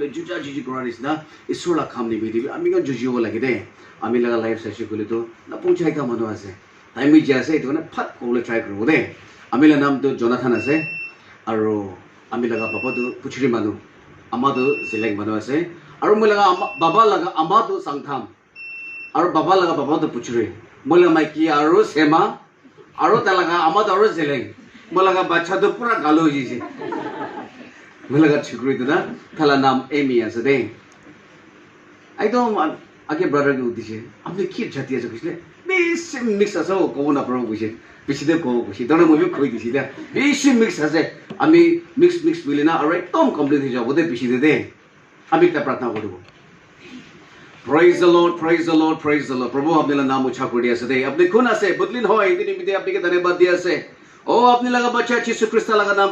বলে জুজা জুজি কৰাৰ নিচিনা ঈশ্বৰক কাম নিবিদিবি আমি কিয় যুঁজিব লাগে দে আমি লগা লাইফ চাইছোঁ ক'লেতো না পঞ্চায়তৰ মানুহ আছে টাইম যে আছে এইটো মানে ফাট ক'বলৈ ট্ৰাই কৰিব দেই আমি নামটো জনাথান আছে আৰু আমি লগা বাবাটো পুচুৰী মানুহ আমাৰটো জেলেং মানুহ আছে আৰু মই লগা বাবা লগা আমাৰটো চাংথাম আৰু বাবা লগা বাবাটো পুচুৰী মই লগা মাইকী আৰু চেমা আৰু তাৰ লগা আমাৰটো আৰু জেলেং মই লগা বাচ্চাটো পুৰা গালো হৈ গৈছে মই লগা চুকুৰীটো না তালা নাম এমি আছে দেই একদম আগে ব্ৰাদাৰকে সুধিছে আপুনি কি জাতি আছে কৈছিলে বেছি মিক্স আছে ক'ব নাপাৰোঁ কৈছে বেছিতে ক'ব কৈছে তাৰমানে মই কৈ দিছে এতিয়া বেছি মিক্স আছে আমি মিক্স মিলি না আৰু একদম কমপ্লিট হৈ যাব দেই বেছিতে দেই আমি এটা প্ৰাৰ্থনা কৰিব Praise the Lord, praise the Lord, praise the Lord. प्रभु अपने नाम उच्चा कर दिया सदे अपने खून से बदलिन हो इतनी बिते अपने के धन्यवाद दिया से ओ अपने लगा बच्चा यीशु ख्रिस्त लगा नाम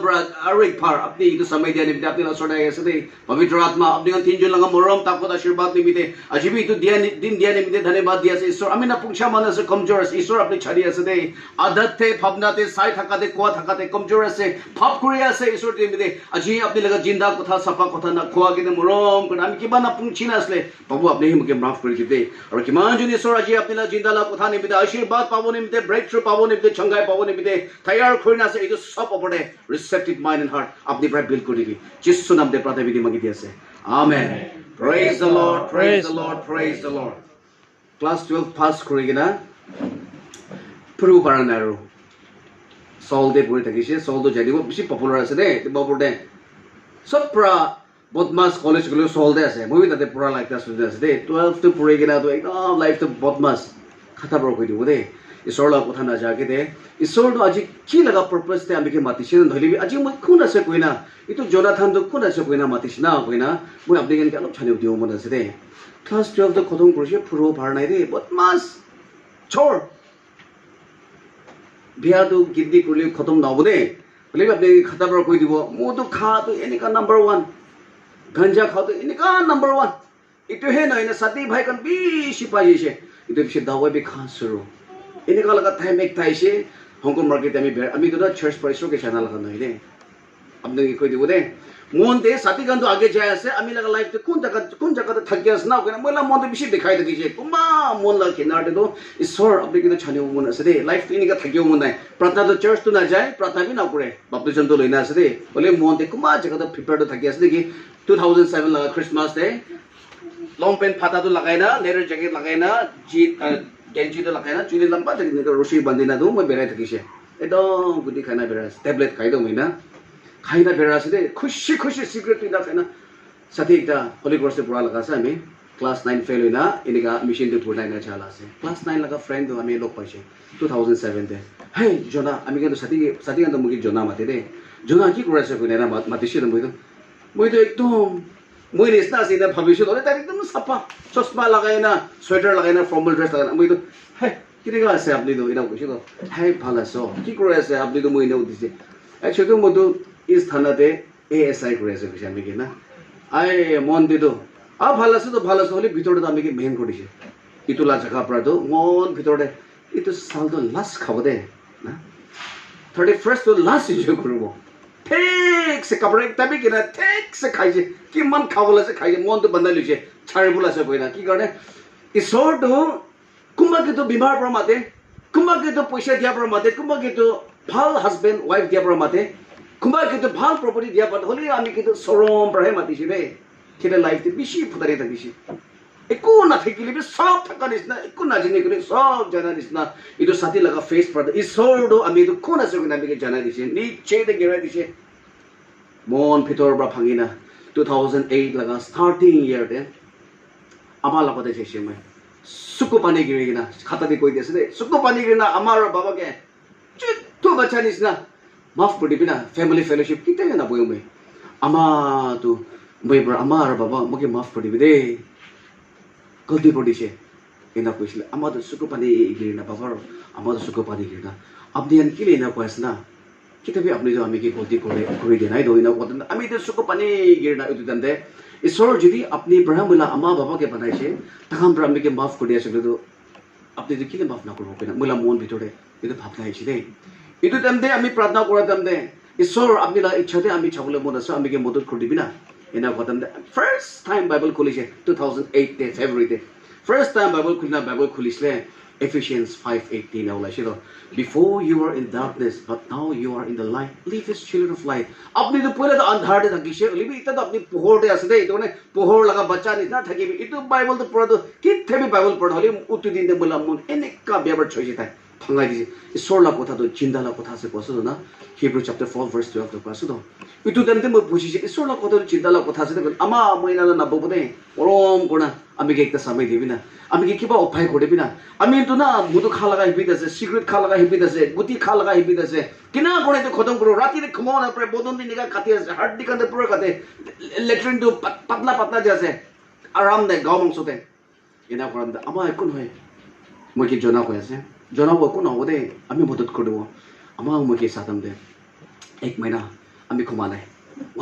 और एक बार अपने इतो समय दिया निमित्ते अपने लसोड़ा है सदे पवित्र आत्मा अपने तीन जन लगा मोरम ताकत आशीर्वाद निमित्ते अजीबी तो दिया दिन दिया निमित्ते धन्यवाद दिया से ईश्वर हमें ना पुंछा मानस से कमजोर है ईश्वर अपने छड़ी है सदे आदत थे भावना थे साई थकाते कुआ थकाते कमजोर है से भाव कुरिया से ईश्वर निमित्ते अजी अपने लगा जिंदा कथा सफा कथा ना खुआ के मोरम कर हम किबा ना पुंछी ना असले प्रभु अपने ही मुके माफ कर दे और किमान जो ईश्वर अजी अपने लगा जिंदा ला कथा निमित्ते आशीर्वाद पावो निमित्ते ब्रेक थ्रू पावो निमित्ते छंगाई पावो निमित्ते तैयार खोना से इतो सब अपने रिसेप्टिव माइंड एंड हार्ट अपनी प्राय बिल्ड कर दी जिसु नाम दे प्रार्थना विधि मांगी दिया से amen praise the lord praise the lord praise the lord class 12 pass करिगिना प्रू पारानारो सॉल दे पुरी तकिसे सॉल तो जदिबो बेसी पपुलार আছে দে बाबुदे सब प्रा बदमाश कॉलेज गलो सॉल दे আছে মই তাতে পুরা লাইক স্টুডেন্ট আছে দে 12 তো পুরি গিনা তো একদম লাইফ তো बदमाश खाता बर কই দিব দে ईश्वर कथा ना जाके दे ईश्वर तो आज की लगा पर्पस थे आमी के मातिसे धली आज मैं कोन আছে কইনা इतो जोनाथन तो कोन আছে কইনা मातिसे ना কইনা মই আপনি কেন অলপ ছানিও দিও মন আছে দে क्लास 12 তো খতম কৰিছে পুরো ভার নাই দে बदमाश छोड़ बिया तो गिद्दी करले खत्म ना हो दे बोले अपने खाता पर कोई দিব मो तो खा तो एनिका नंबर 1 गांजा खा तो एनिका नंबर 1 इतो हे नै ना साथी भाई कन बिसी पाइसे इतो बिसे दावा बे खा सुरु एनिका लगा टाइम एक थाइसे हंगकंग मार्केट आमी तो चर्च प्राइस के चैनल लगा नै दे अपने कोई দিব दे मन दे साथी गन तो आगे जाय আছে आमी लगा लाइफ तो कोन जगह तो थक गयास ना कोना मोला मन तो बिसी देखाइ दकिसे कुमा मन ला किनारे तो ईश्वर अपने के छानियो मन আছে दे लाइफ तो इनिका থাকিও मन নাই प्रार्थना तो चर्च तो ना जाय प्रार्थना भी ना करे बाप्तिजम तो लैना আছে दे बोले मन दे कुमा जगह तो प्रिपेयर तो थकी আছে देखि 2007 लगा क्रिसमस दे लॉन्ग पैंट फाटा तो लगाइना लेदर जैकेट लगाइना जी गेंजी तो लगाइना चुनी लंबा तक निका रसी बांधिना दो मैं बेराय थकिसे एकदम गुदी खाना बेरास टैबलेट खाइ दो मैना खाइना बेरास दे खुशी खुशी सिगरेट पिना खाना साथी एकटा होली क्रॉस से पुरा लगा से हमें क्लास 9 फेल होइना इनिका मिशन तो पुराइना चला से क्लास 9 लगा फ्रेंड तो हमें लोग पाइसे 2007 दे हे जोना हमें के तो साथी के तो मुके जोना माते दे जोना की करे से कोइना मातिसे মই तो एकदम মই निस्ना से भाबिसु दले तार एकदम सफा चश्मा लगाइना स्वेटर लगाइना फॉर्मल ड्रेस लगाइना মই तो हे किनेगा আছে আপনি তো এটা কইছো তো হে ভালো আছো কি করে আছে আপনি তো মই নেও দিছে একচুয়ালি মই তো इस थाना ते एएसआई করে আছে কইছে আমি কি না আই মন দিতো ভালো আছে তো ভালো আছে হলে ভিতরে তো আমি কি মেন করিছে ইতুলা জায়গা পড়া তো মন ভিতরে ইতো সাল তো লাস খাবো দে না 31st তো লাস ইজো করব ঠিক से कपड़े तभी कि ना ठीक से खाइছে कि मन खावला से खाइছে मन तो बंदा लिছে छारे बोला से कोइना की गर्ने ईश्वर तो कुम्बा के तो बीमार पर माते कुम्बा के तो पैसा दिया पर माते कुम्बा के तो ভাল हस्बैंड वाइफ दिया पर माते कुम्बा के तो ভাল प्रॉपर्टी दिया पर होली आमी के तो सरम पर है मातिছে बे केले लाइफ ते बिशी फुदारे तकिছে एको ना थकिले बे सब थका निसना एको ना जिने करे सब जना निसना इतो साथी लगा फेस पर ईश्वर दो आमी तो कोन আছে कोना के जाना दिছে नीचे ते गिरा दिছে मन भितर बा भांगिना 2008 लगा स्टार्टिंग ईयर दे आमा लगते छे मैं सुको पानी गिरिना खाता दे कोई देसे दे सुको पानी गिरिना आमार बाबा के चित्तो बच्चा निसना माफ कर दिबिना फैमिली फेलोशिप किते ना बोय मैं आमा तो मैं बरा आमार बाबा मके माफ कर दिबि दे गलती पड़ दिसे एना कइसले आमा तो सुको पानी गिरिना बाबा आमा तो सुको पानी गिरिना अपनी अन किले ना कोइसना किते भी अपनी जो आमी की गलती करे दे नाइ दोइना कोतन आमी तो सुको पानी गिरिना उतु दंदे ईश्वर यदि अपनी ब्रह्मला अम्मा बाबा के बनाइছে तखन ब्रह्म के माफ कर दिया सकले तो अपनी जो किले माफ ना करबो केना मोला मन भितरे इतो भाबना आइছে दे इतो तमदे आमी प्रार्थना करा तमदे ईश्वर अपनी ला इच्छा दे आमी छबले मन আছে आमी के मदद कर दिबिना ina kotam de first time Bible khulishe 2008 te February te first time Bible khulisle Ephesians 5:18 na ulai shiro before you were in darkness but now you are in the light live as children of light apni to pura andhar de thakise libi ita to apni pohor de asde ito ne pohor laga bacha ni na thakibi itu Bible to pura to kithe bi Bible pura holi utu din de bola mun enika biabar choisi tai phangai di isor la kotha to jinda la kotha se poso na Hebrew chapter 4 verse 12 to paso do itu dem de mo posi se isor la kotha to jinda la kotha se de ama moina na bobode orom guna ami ge ekta samai debi na আমি কি কিবা উপায় কৰিবি না আমি তো না মুদু খা লাগা হিপিত আছে সিগারেট খা লাগা হিপিত আছে গুটি খা লাগা হিপিত আছে কিনা করে তো খতম করো রাতে খমন না পরে বদন দিন নিগা কাটি আছে হাড় কান্দে পুরো কাটে লেট্রিন তো পাতলা পাতলা যে আছে আরাম দে গাও মাংসতে কিনা করাম দে আমার কোন হয় মই কি জনা কই আছে জনাবো কোন হ'ব দে আমি মদত করব আমার মই কি সাতম দে এক মহিনা আমি ক্ষমা নাই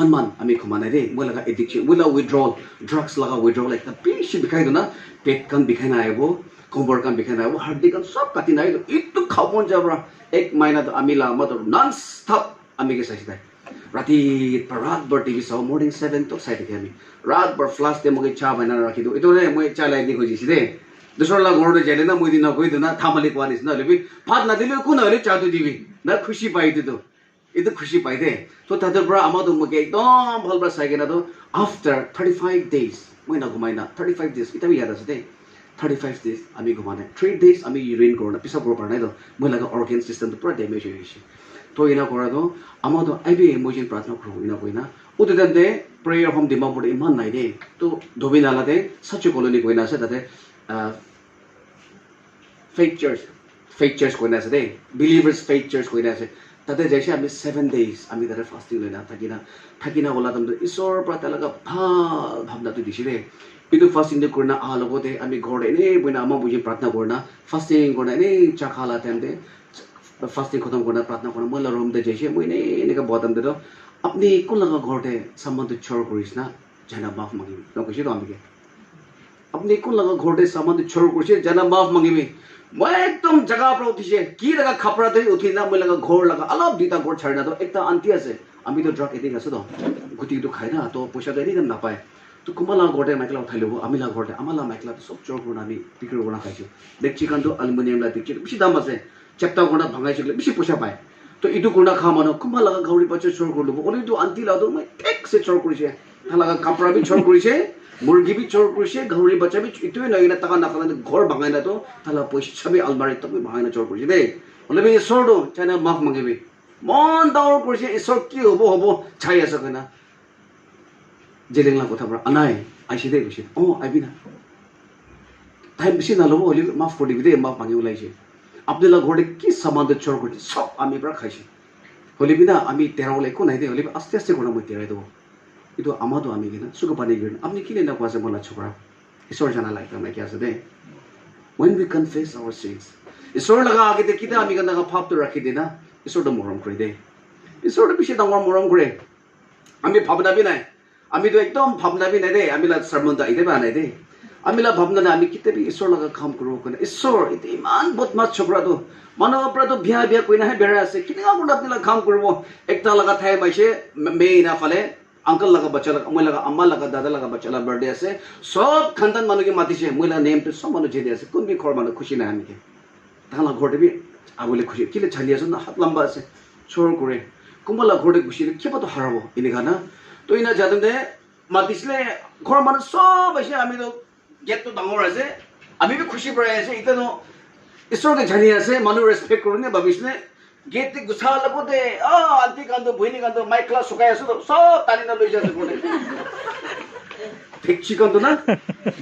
1 month আমি ক্ষমা নাই রে মই লাগা এডিকশন মই লাগা উইথড্রল ড্রাগস লাগা উইথড্রল একটা পিস বিখাই দো না পেট কান বিখাই না আইবো কম্বর কান বিখাই না আইবো হাড়ি কান সব কাটি নাই একটু খাবন যাবরা এক মহিনা তো আমি লা মত নন স্টপ আমি কে চাইছি তাই রাতি রাত ভর টিভি চাও মর্নিং 7 তো চাই থাকি আমি রাত ভর ফ্লাশ দে মই চা বানাই রাখি দিও এটো রে মই চা লাই দি কইছি দে দুসর লা ঘর যাইলে না মই দিন না কই দো না থামালি কোয়ানিস না লবি ভাত না দিলে কোন হলে চা তো দিবি না খুশি পাই দিতো itu খুশি পাই দে তো তাদের পর আমাদের মুখে একদম ভালবা সাইগে না তো আফটার 35 days মই না ঘুমাই না 35 days এটা ইয়াদ আছে দে 35 days আমি ঘুমানে 3 days আমি ইউরিন করো না পিসা প্রপার নাই তো মই লাগা অর্গান সিস্টেম তো পুরো ড্যামেজ হয়ে গেছে তো ইনা করা তো আমাদের আইবি ইমোশন প্রার্থনা করব ইনা কইনা উদে দে প্রেয়ার হোম দিমা পড়ে ইমান নাই দে তো ধবি নালাতে সাচু কলোনি কইনা আছে তাতে ফেক চার্চ কইনা আছে দে বিলিভার্স ফেক চার্চ কইনা আছে তাতে যাইছে আমি 7 days আমি তাতে ফাস্টিং লইনা থাকিনা ওলা তম ঈশ্বর প্রাতা লাগা ভাল ভাবনা তো দিছি রে কিন্তু ফাস্টিং দে করনা আ লগতে আমি ঘর এনে বইনা আমা বুঝি প্রার্থনা করনা ফাস্টিং করনা এনে চা খালা তেমতে ফাস্টিং খতম করনা প্রার্থনা করনা মলা রুম দে যাইছে মই নে এনেকা বদম দে তো আপনি কোন লাগা ঘরতে সম্বন্ধ ছড় করিস না জানা মাফ মাগিবি তো কইছি তো আমি আপনি কোন লাগা ঘরতে সম্বন্ধ ছড় করিস জানা মাফ মাগিবি মই একদম জায়গা পৰা উঠিছে কি লাগা খাপৰা দে উঠি না মই লাগা ঘৰ লাগা অলপ দুটা ঘৰ ছাড়ি না তো একটা আন্টি আছে আমি তো ড্রাগ এডিক্ট আছে তো গুটি তো খাই না তো পয়সা দেই না নাপায় তো কুমালা ঘৰতে মাইকলা উঠাই লব আমি লা ঘৰতে আমালা মাইকলা তো সব চোৰ গুণ আমি বিক্রি গুণ খাইছো দেখছি কান তো অ্যালুমিনিয়াম লা দেখছি বেশি দাম আছে চেপ্টা গুণ ভাঙাইছিল বেশি পয়সা পায় তো ইটো গুণ খা মানুহ কুমালা গাউৰি পাছে চোৰ কৰি লব ওলি তো আন্টি লা তো মই এক সে চোৰ কৰিছে লাগা কাপড়া বি চোৰ কৰিছে मुर्गी भी चोर कुरिसे घौरी बच्चा भी इतुवे नगिना ताका नाखाना घर भाঙাইना तो ताला पैसा भी अलमारी तक भी भाঙाइना चोर कुरिसे दे ओले बे इसोर दो चाइना माफ मांगेबे मन दावर कुरिसे इसोर की होबो छाइ आसा कना जेलेंला कथाब्रा अनाय आइसे दे कुरिसे ओ आइबिना टाइम बिसि नालबो ओले माफ कर दिबि दे माफ मांगे उलाइसे आपदेला घरदे की सामान दे चोर कुरिसे सब आमी ब्रा खाइसे ओले बिना आमी तेरावले को नाइ दे ओले आस्ते आस्ते कोना म तेराइ दो itu amado ami gina suka pani gina apni kile na kwase mola chokra isor jana like na kya ase de when we confess our sins isor laga age de kita ami gana ka phap to rakhi de na isor da morom kore de isor da bishi dangor morom kore ami bhabna bi nai ami to ekdom bhabna bi nai de ami la sermon da ide ba nai de ami la bhabna na ami kite bi isor laga kham koro kone isor ite iman botmas chokra do mano pra to bia koina he bera ase kininga gunda apni la kham koribo ekta laga thai maise me ina fale uncle लगा बच्चा लगा मैं लगा अम्मा लगा दादा लगा बच्चा लगा बर्थडे আছে সব খানদান মানুহ কি মাতিছে মই লা নেম তো সব মানুহ জেদি আছে কোন বি খৰ মানুহ খুশি নাই আমি তাহলা ঘৰতে বি আগলে খুশি কিলে ছালি আছে না হাত লম্বা আছে চোৰ কৰে কোমলা ঘৰতে খুশি কি পাতো হাৰাব ইনি গানা তো ইনা জাদম দে মাতিছিলে ঘৰ মানুহ সব আছে আমি তো গেট তো ডাঙৰ আছে আমি বি খুশি পৰাই আছে ইতানো ঈশ্বৰকে জানি আছে মানুহ ৰেসপেক্ট কৰিনে ভাবিছিলে गेट ते गुसा लगोते आंटी कांदो बहिनी कांदो माइकला सुकाय असो सब तानिना लई जासे कोने देखछि कांदो ना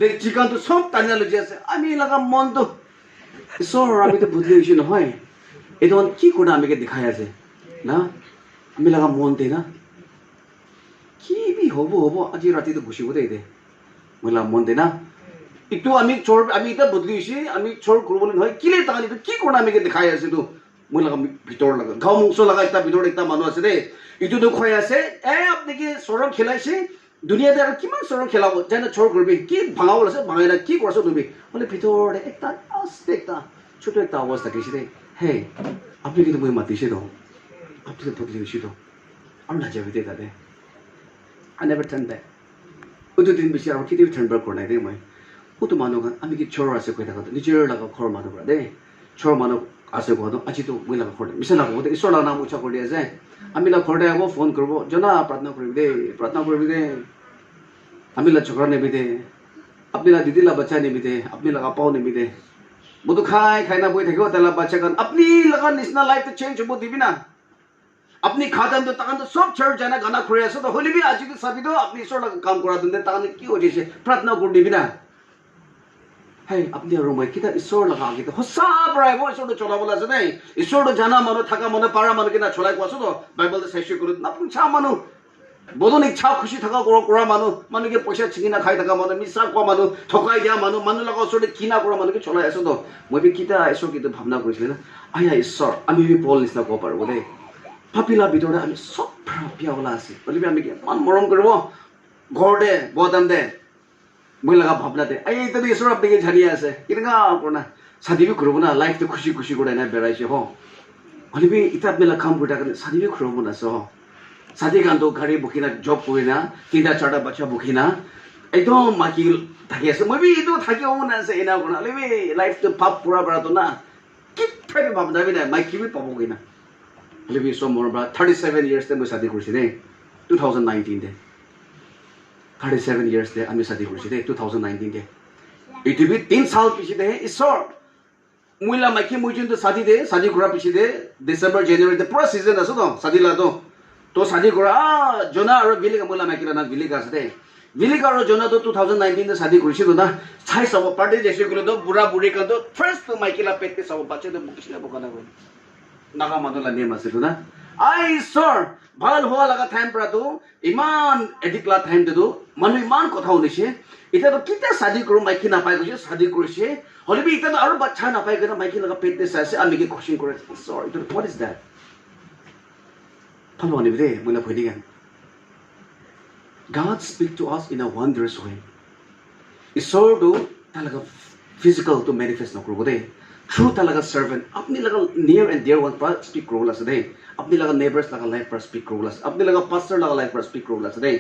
देखछि कांदो सब तानिना लई जासे आमी लगा मन तो सर आमी तो बुझले छिन হয় এদন কি কোনা আমিকে দেখাই আছে না আমি লাগা মন দে না কি বি হবো আজি রাতে তো গুছিব দে দে মলা মন দে না একটু আমি চোর আমি এটা বদলিছি আমি চোর করবলে নহয় কিলে তালি তো কি কোনা আমিকে দেখাই আছে তো মই লাগা ভিতর লাগা গাও মুংস লাগা একটা ভিতর একটা মানুষ আছে রে ইটো তো খয় আছে আপনি কি সরম খেলাইছে দুনিয়াতে আর কিমান সরম খেলাবো জানা চোর করবে কি ভাঙাও আছে ভাঙাইনা কি করছ তুমি বলে ভিতরে একটা আস্তে একটা ছোট একটা অবস্থা কিছে রে হে আপনি কিন্তু মই মাতিছে তো আপনি তো বদলে হইছে তো আমরা যাবে দে দাদা I never turned back ওটো দিন বেশি আর কিতে টার্ন ব্যাক করে নাই দে মই ওটো মানুহ আমি কি চোর আছে কই থাকা নিজের লাগা ঘর মানুহ পৰা দে চোর মানুহ আছে কো আজি তো মই লাগা ঘর মিছা লাগা ওতে ঈশ্বর নাম উচ্চারণ করে আছে আমি লাগা ঘরে আবো ফোন করব জনা প্রার্থনা করবি দে আমি লা ঝগড়া নেবি দে আপনি লা দিদি লা বাচ্চা নেবি দে আপনি লাগা পাও নেবি দে বুদু খাই না বই থাকিও তেলা বাচ্চা কান আপনি লাগা নিসনা লাইফ চেঞ্জ হবো দিবি না আপনি খাদান তো তাকান তো সব চার্চ জানা গানা খুঁড়ে আছে তো হলিবি আজি কি সাবি তো আপনি ঈশ্বর কাম করা দিন তাকান কি হয়ে যাচ্ছে প্রার্থনা করে দিবি না হ্যাঁ আপনি আর মই কিতা ঈশ্বর লাগা আগে তো হসা প্রায় বই ঈশ্বর চলা বলা আছে নাই ঈশ্বর জানা মানুষ থাকা মনে পারা মানুষ কিনা চলাই কোয়াছো তো বাইবেল শেষ করে আপনি ছা মানুষ বদন ইচ্ছা খুশি থাকা কৰা মানুহ মানুহকে পইচা ছিঙি না খাই থাকা মানুহ মিছা কোৱা মানুহ ঠকাই দিয়া মানুহ লগৰ ওচৰতে কিনা কৰা মানুহকে চলাই আছো তো মই কিতা ঈশ্বৰ কিন্তু ভাৱনা কৰিছিলে না আয়া ঈশ্বৰ আমি পল নিচিনা ক'ব পাৰোঁ দেই পাপিলা ভিতৰতে আমি চব পিয়াবলা আছে গতিকে আমি ইমান মৰম কৰিব ঘৰতে বদাম দে মই লগা ভাৱনা দে এইটো ঈশ্বৰ আপুনি জানিয়ে আছে কেনেকুৱা কৰা চাদিবি কৰিব না লাইফটো খুচি খুচি কৰি নাই বেৰাইছে হ হলিবি ইটা আপুনি কাম কৰি থাকে চাদিবি কৰিব না চ साथी गान तो गाड़ी बुकिना जॉब कोइना 3-4टा बच्चा बुकिना एकदम माकी थाकी আছে মই বি ইটো থাকি মন আছে এনা কোনা লেবি লাইফ তো পাপ পুরা বড় তো না কি থাকে ভাব দাবি না মাই কি বি পাবো কিনা লেবি সো মোর বা 37 ইয়ার্স তে মই শাদি করছি রে 2019 দে 37 ইয়ার্স তে আমি শাদি করছি রে 2019 দে ইটো বি 3 সাল পিছি দে ঈশ্বর মুইলা মাইকি মুইজন তো শাদি করা পিছি দে ডিসেম্বর জানুয়ারি তে পুরা সিজন আছে তো শাদি লা তো শাদি কৰা জনা আৰু বিলিক মোলা মাইকিলা না বিলিক আছে দে বিলিক আৰু জনা তো 2019 তে শাদি কৰিছিল না চাই সব পাৰ্টি যেছে গলো তো বুঢ়া বুঢ়ী কা তো ফাৰ্স্ট তো মাইকিলা পেটে সব বাচ্চা তো বুকিলা বকনা গল নাগা মানুলা নেম আছে তো না আই সৰ ভাল হোৱা লাগা টাইম পৰা তো ইমান এডিকলা টাইম তো মানুহ ইমান কথা শুনিছে এটা তো কিটা শাদি কৰো মাইকি না পাই গৈছে শাদি কৰিছে হলিবি এটা তো আৰু বাচ্চা না পাই গনা মাইকি লাগা পেটে চাইছে আমি কি কোশ্চেন কৰে সৰ ইটো what is that Follow on every day, when I put again. God speaks to us in a wondrous way. It's so do talaga physical to manifest no kuro day. True talaga servant. Apni laga near and dear one part speak kuro las day. Apni laga neighbors laga life per speak kuro las. Apni laga pastor laga life per speak kuro las day.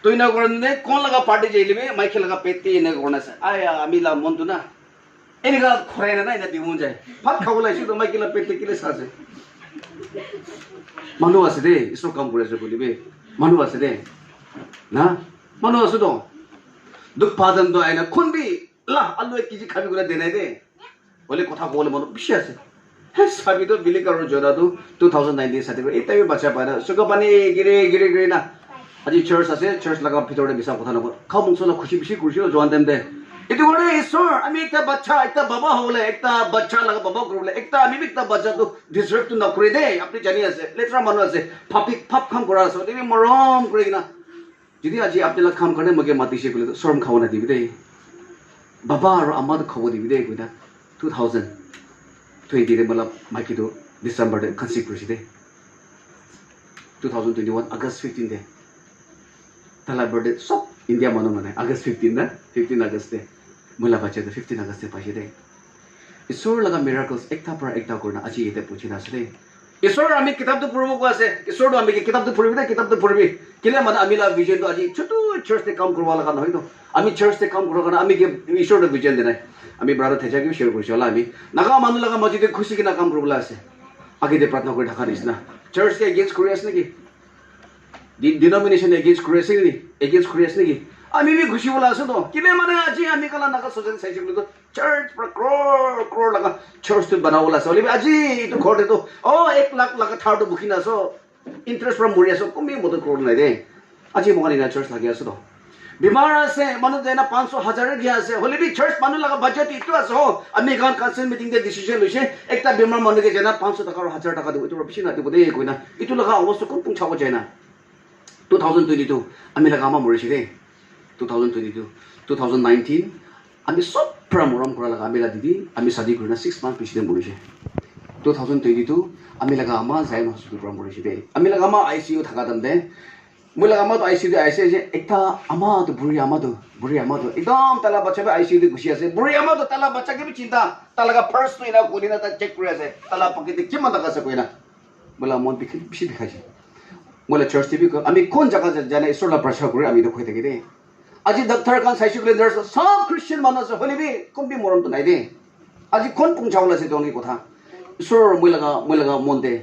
To ina kuro ne kon laga party jaili me Michael laga peti ina kuro nas. Aya ami la montu na. Ini ka khore na ina dimun jay. Phat khawla isu to Michael la peti kile sase. মানুহ আছে দে ঈশ্বৰ কাম কৰি আছে বলিবে মানুহ আছে দে না মানুহ আছে তো দুখ পাদন তো আইনা খুনবি লা আলু 1 কেজি খাবি করে দেনাই দে বলে কথা বলে মন বেশি আছে হ্যাঁ সাবি তো বিলি কারো জোড়া তো 2019 সাথে এটাই বাচ্চা পায় না সুগা পানি গিরে না আজি চার্চ আছে চার্চ লাগা ভিতরে বিসা কথা নব খাও মুংস না খুশি বেশি খুশি জোয়ান দেম দে itu gore ঈশ্বর আমি একটা বাচ্চা একটা বাবা হলে একটা বাচ্চা লাগা বাবা করলে একটা আমি একটা বাচ্চা তো ডিজার্ভ তো না করে দে আপনি জানি আছে লেটরা মানুষ আছে ফাপ খাম করা আছে তুমি মরম করে না যদি আজি আপনারা খাম করে মগে মাতিছে বলে তো শরম খাও না দিবি দে বাবা আর আমার খাবো দিবি দে কইনা 2020 রে বলা মাইকি তো ডিসেম্বর দে কনসিভ করেছি দে 2021 আগস্ট 15 দে তালা বার্থডে সব ইন্ডিয়া মানো মানে আগস্ট 15 না 15 আগস্ট দে মোলা বাচ্চা তো 15 আগস্ট দে পাইছে দে ঈশ্বর লাগা মিরাকলস একটা পর একটা করনা আজি এতে পুছি না দে ঈশ্বর আমি কিতাব তো পড়ব কো আছে ঈশ্বর আমি কিতাব তো পড়বি দে কিতাব তো পড়বি কিলে মানে আমি লা ভিজন তো আজি ছোট চার্চ তে কাম করবা লাগা নহয় তো আমি চার্চ তে কাম করব না আমি কি ঈশ্বর তো ভিজন দে নাই আমি ব্রাদার থেজা কি শেয়ার করছি হলা আমি নাগা মানু লাগা মসজিদে খুশি কিনা কাম করবলা আছে আগে দে প্রার্থনা করে ঢাকা নিস না চার্চ কে এগেইনস্ট করে আছে নাকি ডিনোমিনেশন এগেইনস্ট করে আছে নাকি এগেইনস্ট করে আছে নাকি আমি বি খুশি বলা আছে তো কিলে মানে আজি আমি কালা নাগা সোজেন সাইজ গুলো তো চার্চ पर ক্রোড় লাগা চার্চ তো বানাওলা আছে বলি আজি তো ঘরতে তো ও 1 লাখ লাগা থার্ড বুকিনা সো ইন্টারেস্ট ফ্রম মরিয়া সো কমি মত ক্রোড় নাই দে আজি মগানি না চার্চ লাগি আছে তো বিমার আছে মানুষ দেনা 500,000 গিয়া আছে হলে বি চার্চ মানুষ লাগা বাজেট ইটো আছে হো আমি গান কাউন্সিল মিটিং দে ডিসিশন লইছে একটা বিমার মানুষকে জানা 500 টাকা আর 1000 টাকা দেব ইটো বেশি না দেব দে কইনা ইটো লাগা অবস্থা কোন পুংছাব যায় না 2022 আমি লাগা আমা মরিছি দে 2019 আমি সব মরম করা লাগা আমি দিদি আমি শাদি করি না 6 মাস পিছনে মরিছে 2022 আমি লাগা আমা জাইন হসপিটাল পৰা মরিছে দে আমি লাগা আমা আইসিইউ থাকা দাম দে মই লাগা আমা আইসিইউ আইছে যে একটা আমা তো বুড়ি আমা তো একদম তালা বাচ্চা আইসিইউ তে ঘুষি আছে বুড়ি আমা তো তালা বাচ্চা কে চিন্তা তালাগা ফার্স্ট তো ইনা কোদিনা তা চেক করে আছে তালা পকেটে কি মাথা কাছে কইনা বলা মন বেশি দেখাইছে বলে চার্চ টিভি আমি কোন জায়গা জানা ঈশ্বরলা প্রচার করে আমি তো কই থাকি রে আজি ডাক্তাৰ কান চাইছো বুলি নাৰ্ছ সব খ্ৰীষ্টিয়ান মানুহ আছে হলিবি কোনবি মৰমটো নাই দে আজি কোন পুংচাওলা আছে তোনি কথা ঈশ্বৰ মই লগা মন দে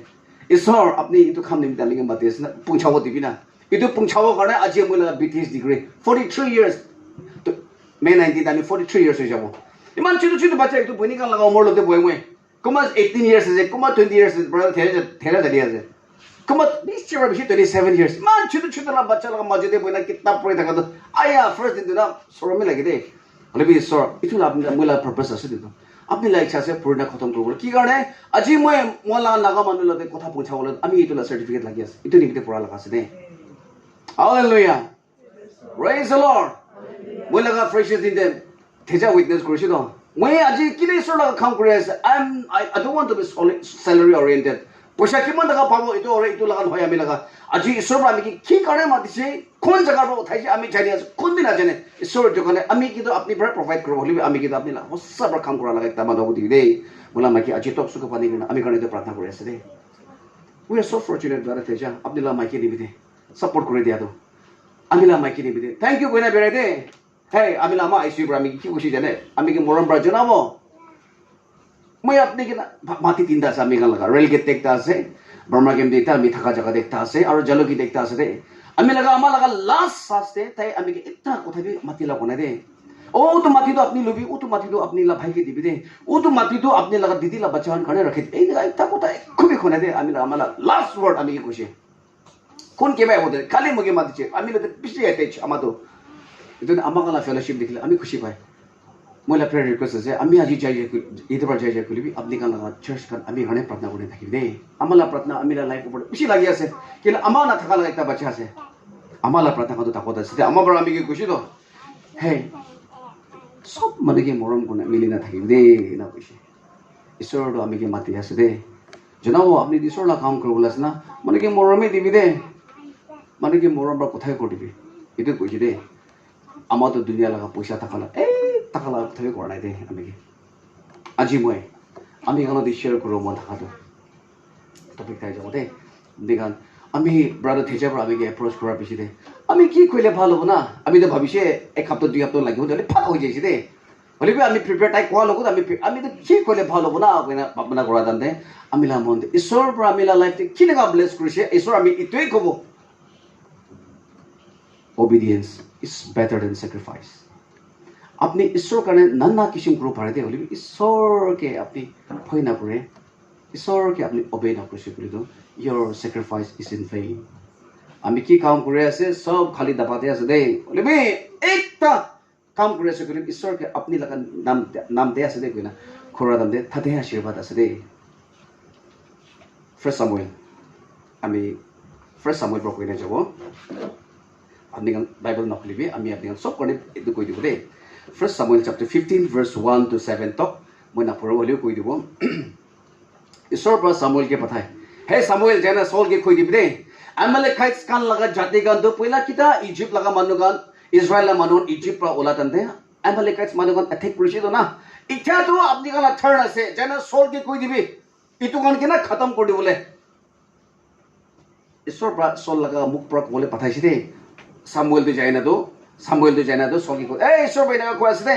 ঈশ্বৰ আপনি ইটো খাম নিমিত আলিকে মাতি আছে না পুংচাও দিবি না ইটো পুংচাও কাৰণে আজি মই লগা BTS ডিগ্ৰী 43 ইয়াৰ্স মে 19 আমি 43 ইয়াৰ্স হৈ যাব ইমান ছোট বাচ্চা ইটো বনি কান লগা উমৰ লতে বই মই কমা 18 ইয়াৰ্স আছে কমা 20 ইয়াৰ্স আছে ব্ৰাদাৰ থেৰা জাদি আছে কমা 20 ইয়াৰ বিহি 27 ইয়াৰ্স ইমান ছোট লা বাচ্চা লগা মাজতে বইনা কিতাপ পঢ়ি থাকা তো আয়া ফাৰ্স্ট দিন না শৰমে লাগে দে হলে বি ঈশ্বৰ ইটো আপনি মই লগা পাৰপাস আছে দিটো আপনি লাইক আছে পুরোটা খতম করব কি কারণে আজি মই মলা লাগা মানুহ লতে কথা পৌঁছাবলে আমি ইটোলা সার্টিফিকেট লাগি আছে ইটো নিমিতে পড়া লাগা আছে দে হালেলুয়া প্রেজ দ্য লর্ড মই লাগা ফ্রেশার্স দিন দে থেজা উইটনেস কৰিছো ন মই আজি কিলে ঈশ্বৰ লগা কাম কৰি আছে I don't want to be salary oriented পইচা কিমান টাকা পাবো ইটো লাগা হয় আমি লাগা আজি ঈশ্বৰ আমি কি কাৰণে মাতিছে কোন জায়গাৰ পৰা উঠাইছে আমি জানি আছো কোন দিন জানে ঈশ্বৰ দোকানে আমি কিন্তু আপনি পৰা প্ৰোভাইড কৰব হলি আমি কিন্তু আপনি সব কাম কৰা লাগে তা মানব দি দে বলা মাকি আজি টক সুখ পানি কিনা আমি কাৰণে প্ৰাৰ্থনা কৰি আছে দে উই আর সো ফরচুনেট দ্বারা তেজা আপনি লা মাইকি দিবি দে সাপোর্ট করে দিয়া তো আমি লা মাইকি দিবি দে থ্যাংক ইউ বইনা বেড়াই দে হে আমি লা মা আইসিউ পৰা আমি কি খুশি জানে আমি কি মৰম পৰা জনাবো মই আপনি কি মাটি তিনটা আছে আমি গান লাগা রেল গেট দেখতে আছে ব্রহ্মা গেম দেখতে আমি থাকা জায়গা দেখতে আছে আর জলকি দেখতে আছে দে আমি লাগা আমার লাগা লাস্ট সাসতে তাই আমি ইত্তা কথা বি মাটি লা কোনে দে ও তো মাটি তো আপনি লবি ও তো মাটি তো আপনি লা ভাই के দিবি দে ও তো মাটি তো আপনি লাগা দিদি লা বাচ্চান কানে রাখে এই ইত্তা কথা খুবই কোনে দে আমি আমার লাস্ট ওয়ার্ড আমি কি কইছে কোন কে ভাই বলে খালি মগে মাতিছে আমি লতে পিছি আইতেছ আমাতো ইতো আমাগলা ফেলোশিপ দেখলে আমি খুশি পাই मोला प्रेयर रिक्वेस्ट আছে আমি আজি যাই ইতবার যাই কলিবি আপনি কান লাগা চার্চ কান আমি গানে প্রার্থনা করে থাকি দে আমালা প্রার্থনা আমিলা লাইফ উপর বেশি লাগি আছে কিলা আমা না থাকা লাগা একটা বাচ্চা আছে আমালা প্রার্থনা কত তাকত আছে আমা বড় আমি কি খুশি তো হে সব মানে কি মরম কোন মিলি না থাকি দে না খুশি ঈশ্বর আমি কি মাতি আছে দে জানাও আপনি ঈশ্বর লা কাম করব লাস না মানে কি মরমে দিবি দে মানে কি মরম বা কোথায় করবি এটা কইছি দে আমা তো দুনিয়া লাগা পয়সা থাকা টাকা থেকে করা নাই দে আমি আজি মই আমি এখানে শেয়ার করবো মন থাকাতো টপিক তাই যাবো দে দেখান আমি ব্রাদার থেজা পর আমি অ্যাপ্রোচ করার পিছিয়ে দে আমি কি কইলে ভালো হবো না আমি তো ভাবিছে এক সপ্তাহ 2 সপ্তাহ লাগিব তাহলে ফাঁকা হয়ে যাইছি দে বলি আমি প্রিপেয়ার টাই কোয়া লোক আমি তো কি কইলে ভালো হবো না ভাবনা করা দান দে আমি লা মন দে ঈশ্বর পর আমি লা লাইফ কি না ব্লেস করেছে ঈশ্বর আমি ইতোই কব obedience is better than sacrifice আপনি ঈশ্বর কারণে নানা কিসিম করব পারে দে হলি ঈশ্বরকে আপনি ভয় না করে ঈশ্বরকে আপনি অবে না করে বলি তো your sacrifice is in vein আমি কি কাম করে আছে সব খালি দাপাতে আছে দে বলি একটা কাম করে আছে করি ঈশ্বরকে আপনি লাগা নাম দে আছে দে কইনা খোরা দাম দে তাতে আশীর্বাদ আছে দে ফার্স্ট সামুয়েল আমি ফার্স্ট সামুয়েল পর কইনা যাব আপনি বাইবেল নখলিবি আমি আপনি সব করে এটো কই দিব দে First Samuel chapter 15 verse 1 to 7 तक मैं ना पूरा वाले कोई दिबो ईश्वर पर सामुएल के पठाए हे सामुएल जेना सॉल के कोई दिबे अमलेकाइट्स कान लगा जाति गान दो पहिला किता इजिप्ट लगा मानुगान इजराइल ला मानुन इजिप्ट पर ओला तंदे अमलेकाइट्स मानुगान अटैक पुलिस तो ना इच्छा तो अपनी गाना थर्ड से जेना सॉल के कोई दिबे इतु गान के ना खत्म कर दे बोले ईश्वर पर सॉल लगा मुख पर बोले पठाइसी दे सामुएल तो जाए ना तो সামুয়েল তো জানা তো সঙ্গী কো এই ঈশ্বর বাইনা কো আছে দে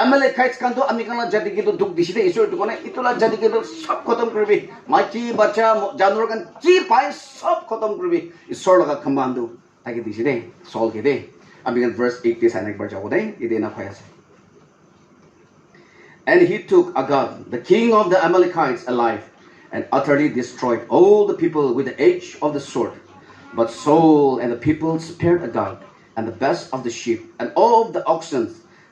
আমেলেকাইটস কান তো আমি কানা জাতি কে তো দুঃখ দিছি দে ঈশ্বর তো কোনে ইতলা জাতি কে তো সব খতম করবি মাছি বাচ্চা জানোর কান কি পাই সব খতম করবি ঈশ্বর লাগা খম্বান দো তাকে দিছি দে সল কে দে আমি কান ভার্স 8 তে সাইন একবার যাব দে ইদে না কয় আছে and he took Agag the king of the Amalekites alive and utterly destroyed all the people with the edge of the sword but Saul and the people spared Agag and the best of the sheep, and all of the oxen,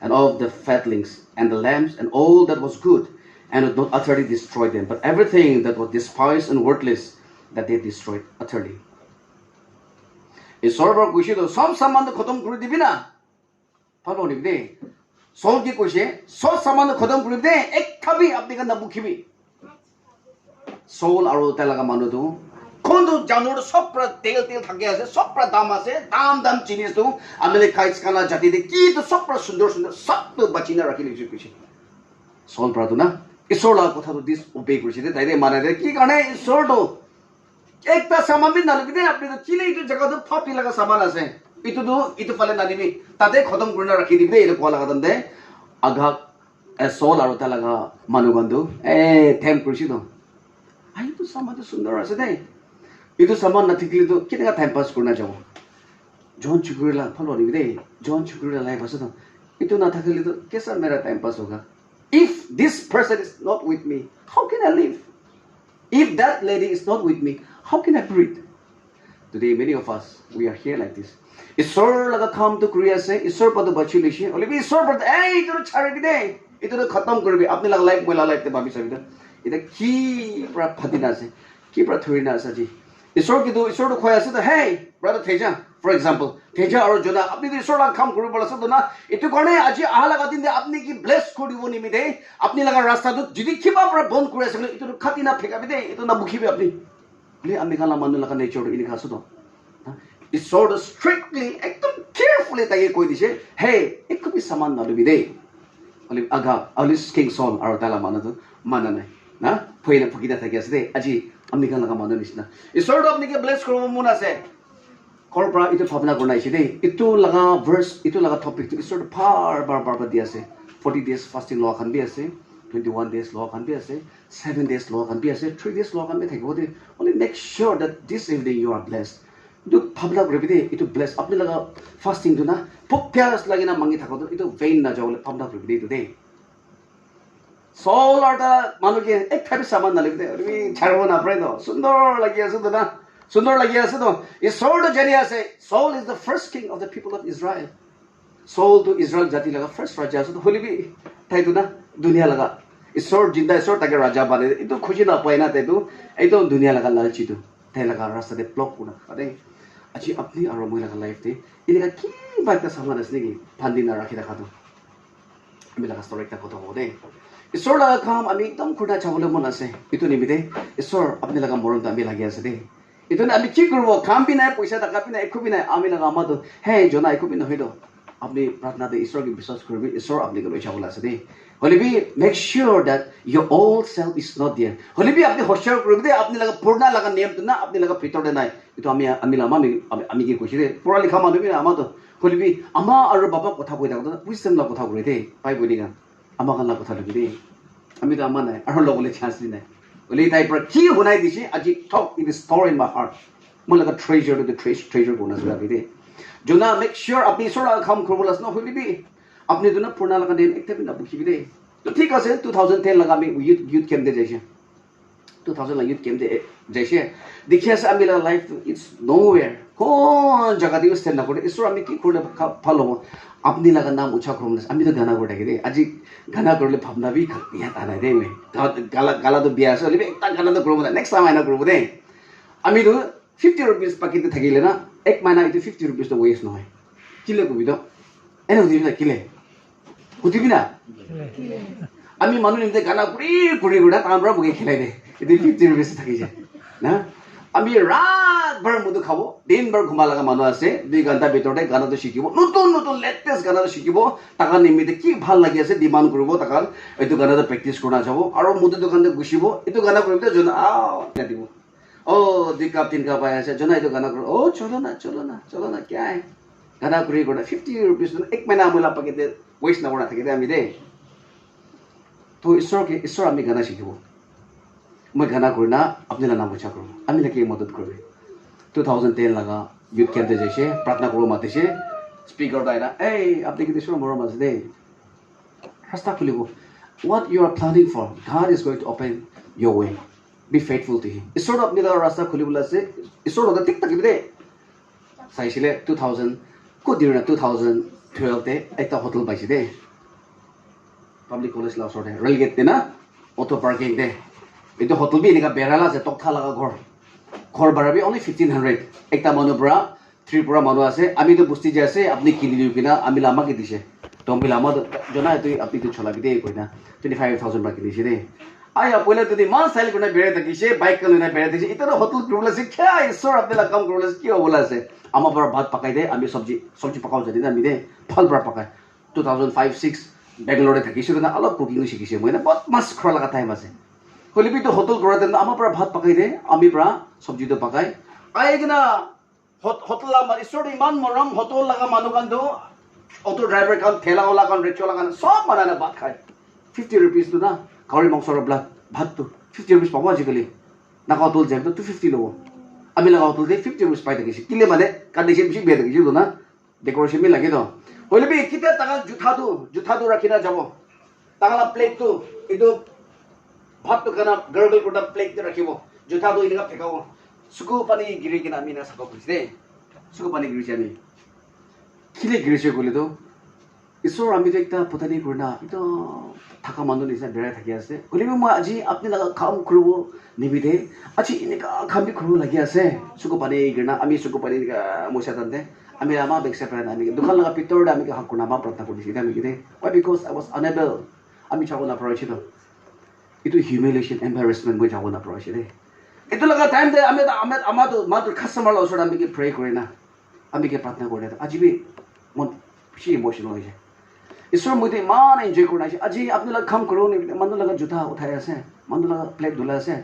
and all of the fatlings, and the lambs, and all that was good, and would not utterly destroy them, but everything that was despised and worthless, that they destroyed utterly. Is sorbar kushi to some saman to khatam kuri dibi na? Palo ni de. Sol ki kushi, so saman to khatam kuri de, ek khabi apni ka nabu khibi. Sol aro talaga manu to কোন জানোর সব তেল তেল থাকে আছে সব দাম আছে দাম জিনিস তো আমেলেকাইটস কানা জাতি দে কি তো সব সুন্দর সুন্দর সব তো বাঁচিনা রাখি লিখছে কিছু সল প্রাতো না ঈশ্বর লা কথা তো দিস ওবে করছে দে তাই মানে দে কি কারণে ঈশ্বর তো একটা সামান भी ना लगे আপনি তো চিনেই তো জায়গা তো ফাপি লাগা সামান আছে itu pale nanimi tade khatam kurna rakhi dibe itu kola kadam de agha sol aro talaga manubandu them kursi do ai tu samad sundar ase dai itu saman nathikli to kinga time pass kurna jabo John Chukurila follow dibe John Chukurila life ase to itu na thakili to kesa mera time pass hoga if this person is not with me how can I live if that lady is not with me how can I breathe today many of us we are here like this Isor laga kam to Korea se Isor pad bachi lishi ole bi Isor pad itu chhari bi de itu khatam korbe apni laga life moila life te babi sabi da ida ki pra phatina ase ki pra thorina ase ji Isor ki do Isor to khoya ase to hey brother Teja for example Teja aro Jona apni to Isor laga kam korbe bola ase to na itu kone aji aha laga din de apni ki bless koribo nimi de apni laga rasta to jidi kiba pra bond kore ase itu khatina pheka bi de itu na bukhibe apni le ami kala manu laga nature ini khasu to It's sort of strictly, carefully, hey, it could be someone not to be there. Aga, Alice King Saul, our Talamana, Manana, na, Puena Pagita Tagas, Aji, Amiga Lagamanishna. It's sort of Nika Bless Kromuna say, Corpora, it is Pavna Gonaishi day. It too laga verse, it too laga topic, it's sort of Barba Diase, 40 days fasting law can be a say, 21 days law can be a say, 7 days law can be a say, 3 days law can be taken. Only make sure that this evening you are blessed. Itu public revide itu bless apni laga fasting tu na pupyas lagi na mangi thako itu vain na jawle public revide itu de soul arta manu ke ek thabi saman na legde ri chharbo na predo sundar lagi ase to na sundar lagi ase to is soul to jani ase Saul is the first king of the people of Israel Saul to Israel jati laga first raja ase to holibi thai tu na dunia laga Isor jinda Isor tage raja bane itu khushi na paina te tu eto dunia laga lalchi tu thai laga rasta de block kuna ade aji apni aro moi laga life te ini ka ki baik ta saman asni ki pandina rakhi rakha to ami laga story ta koto hode Isor laga kam ami ekdam khurda chabole mon ase itu nimide Isor apni laga moron ta ami lagi ase de itu na ami ki korbo kam bi nai paisa taka bi nai ekhu bi nai ami laga ama to hey jona ekhu bi nahi do apni pratna de Isor ki biswas korbi Isor apni ko locha bola ase de Holibi make sure that your old self is not there Holibi apni hoshar korbi de apni laga purna laga name tu na apni laga pitor de nai itu ami lama ami ki koshi de pura likha manu bi ama to Holibi ama aro baba kotha koi da wisdom la kotha koi de pai bodi ga ama kan la kotha lagi de ami to ama nai aro logole chance ni nai Oli tai pra ki hunai disi aji talk in the store in my heart mo laga treasure to the treasure bonus la bi de jona make sure apni sora kham khurbolas no Holibi apni duna purna laga dem ekta bin abu khibi de to thik ase 2010 laga mi youth camp de jaise 2000 la youth camp de jaise dikhiya se amila life it's nowhere kon jaga di stand na kore isor ami ki kore follow apni laga naam ucha kromnes ami to gana gore de aji gana korle bhabna bi ya ta nai de me gala to biya se libe ekta gana to krom next time aina krom de ami to 50 rupees pakite thagile na ek mahina itu 50 rupees to waste nohoy kile ko bido ene udibina kile udibina আমি মানুহ নিমতে গানা কৰি কৰি গুড়া তামৰা বগে খেলাই দে এদি 50 rupees থাকি যায় না আমি রাত ভর মধু খাবো দিন ভর ঘুমা লাগা মানুষ আছে 2 ঘন্টা ভিতৰতে গানাটো শিকিব নতুন নতুন লেটেস্ট গানাটো শিকিব টাকা নিমিতে কি ভাল লাগি আছে ডিমান্ড কৰিব টাকা এইটো গানাটো প্ৰেক্টিস কৰা যাব আৰু মধু দোকানতে গুছিব এইটো গানা কৰিতে জন দিব ও 2 কাপ 3 কাপ আছে জন এইটো গানা কৰ ও চলো না কি আই গানা কৰি গড়া 50 rupees এক মহিনা আমলা পাকেতে ওয়েস্ট না কৰা থাকে দে আমি দে তো ঈশ্বৰ আমি গানা শিকিব মই গানা করি না আপনি নাম উচ্চা করবো আমি নাকি মদত করবে 2010 লাগা youth camp de jaise प्रार्थना करो माते से स्पीकर दाइना ए আপনি কি দেশৰ মৰম আছে দে ৰাস্তা খুলিব what you are planning for God is going to open your way be faithful to him ঈশ্বৰ আপনি লা ৰাস্তা খুলিবলা আছে ঈশ্বৰ লগত ঠিক থাকিব দে চাইছিলে 2000 কো দিনা 2012 তে একটা হোটেল পাইছে দে পাবলিক কলেজ লা ওচৰতে ৰেল গেট না অটো পাৰ্কিং দে itu hotel bi nika berala je tokta laga ঘৰ ভাড়া বি only 1500 একটা মানুহ পৰা 3 পৰা মানুহ আছে আমি তো বুঝতি যে আছে আপনি কিনি দিও কিনা আমি লামাকে দিছে তো আমি লামা জনা তুই আপনি তো চলাবি দে কইনা 25000 বাকি দিছে দে আয়া পয়লা তুই মান সাইল কোনা বেরে থাকিছে বাইক কোনা বেরে থাকিছে এটা হোটেল প্রবলেম আছে কি ঈশ্বর আপনি কাম করলে কি বলা আছে আমার পর ভাত পাকাই দে আমি সবজি পাকাও জানি না আমি দে ফল পর পাকাই 2005 6 বেঙ্গালোরে থাকিছে না অলপ কুকিং শিকিছে মই না বহুত মাছ খোৱা লাগা টাইম আছে হলিবি তো হোটেল কৰা দেন আমাৰ পৰা ভাত পাকাই দে আমি পৰা সবজি তো পাকাই আইগনা hotel la ma isor iman moram hotel laga manu kan do auto driver kan thela wala kan rickshaw kan sob mana na bhat khai 50 rupees tu na kauri mangsor bla bhat tu 50 rupees pawa jikali na ka hotel jam to 250 lo ami laga hotel de 50 rupees pai dagi kile mane condition bisi be dagi do na decoration mi lagi do hoile bi kita tagal jutha tu rakhina jabo tagala plate tu itu bhat tu kana gurgle ko da plate te rakhibo jutha tu inga phekabo suku pani giri kina ami na sako kusde suku pani giri chami kile giri che gole to isor ami to ekta potani kurna ito thaka manu nisa bera thaki ase gole mo aji apni laga kham khrubo nibide achi inika khambi khru lagi ase suku pani girna ami suku pani ka mosa tante ami ama bekse prana ami dukhan laga pitor da ami ka hakuna ma pratna kodi sida ami gide why because I was unable ami chawona prochi to itu humiliation embarrassment mo chawona prochi de itu laga time de ame amado madu customer lo sora ame ke pray kore na ame ke pratna kore ta aji bi mon shi emotional hoye isor mode man enjoy korna aji aji apne lag kham karo ni manu laga jutha uthaya ase manu laga plate dhula ase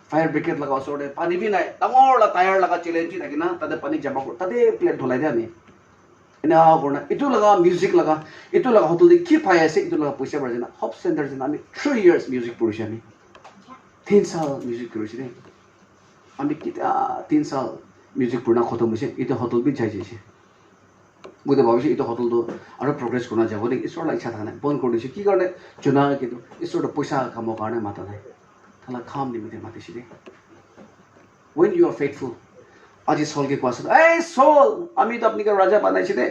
fire brigade laga sore pani bi nai dangor la tire laga challenge thaki na tade pani jama ko tade plate dhulai de ami ina korna itu laga music laga itu laga hotel de ki phaya ase itu laga poisa barjena hop center jena ami 3 years music purusha ami 3 saal music purusha de আমি কিতা 3 সাল music পড়না খতম হইছে এটা hotel B যাই যাইছে বুঝতে ভাবিছি এটা হোটেল তো আরো প্রোগ্রেস কোনা যাব দেখ ঈশ্বর ইচ্ছা থাকে না বন্ধ করে দিছে কি কারণে জনা কিন্তু ঈশ্বর পয়সা কামো কারণে মাথা নাই তাহলে খাম নিমিতে মাতিছি দে when you are faithful আজি সলকে কোয়াছ এই সল আমি তো আপনাকে রাজা বানাইছি দে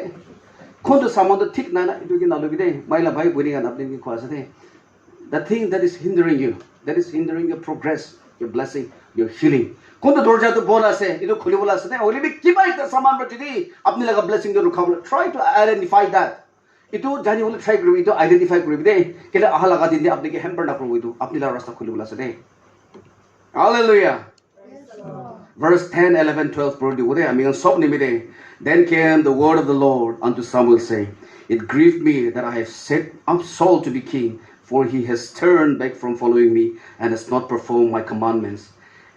কোন তো সামন্ত ঠিক না না এটা কি না লবি দে মাইলা ভাই বনি গান আপনি কি কোয়াছ দে the thing that is hindering you that is hindering your progress your blessing your healing কোন দরজা তো বল আছে এটা খুলে বলা আছে না ওলি বি কি ভাই তা সামান যদি আপনি লাগা ব্লেসিং দ রুখাবো try to identify that itu জানি হলে ট্রাই করবি তো আইডেন্টিফাই করবি দে কেলে আহা লাগা দিন দে আপনি কি হ্যাম্পার না করবি তো আপনি লাগা রাস্তা খুলে বলা আছে দে hallelujah verse 10 11 12 পড়ি ওরে আমি সব নিমিতে then came the word of the Lord unto Samuel saying it grieved me that I have set up Saul to be king for he has turned back from following me and has not performed my commandments.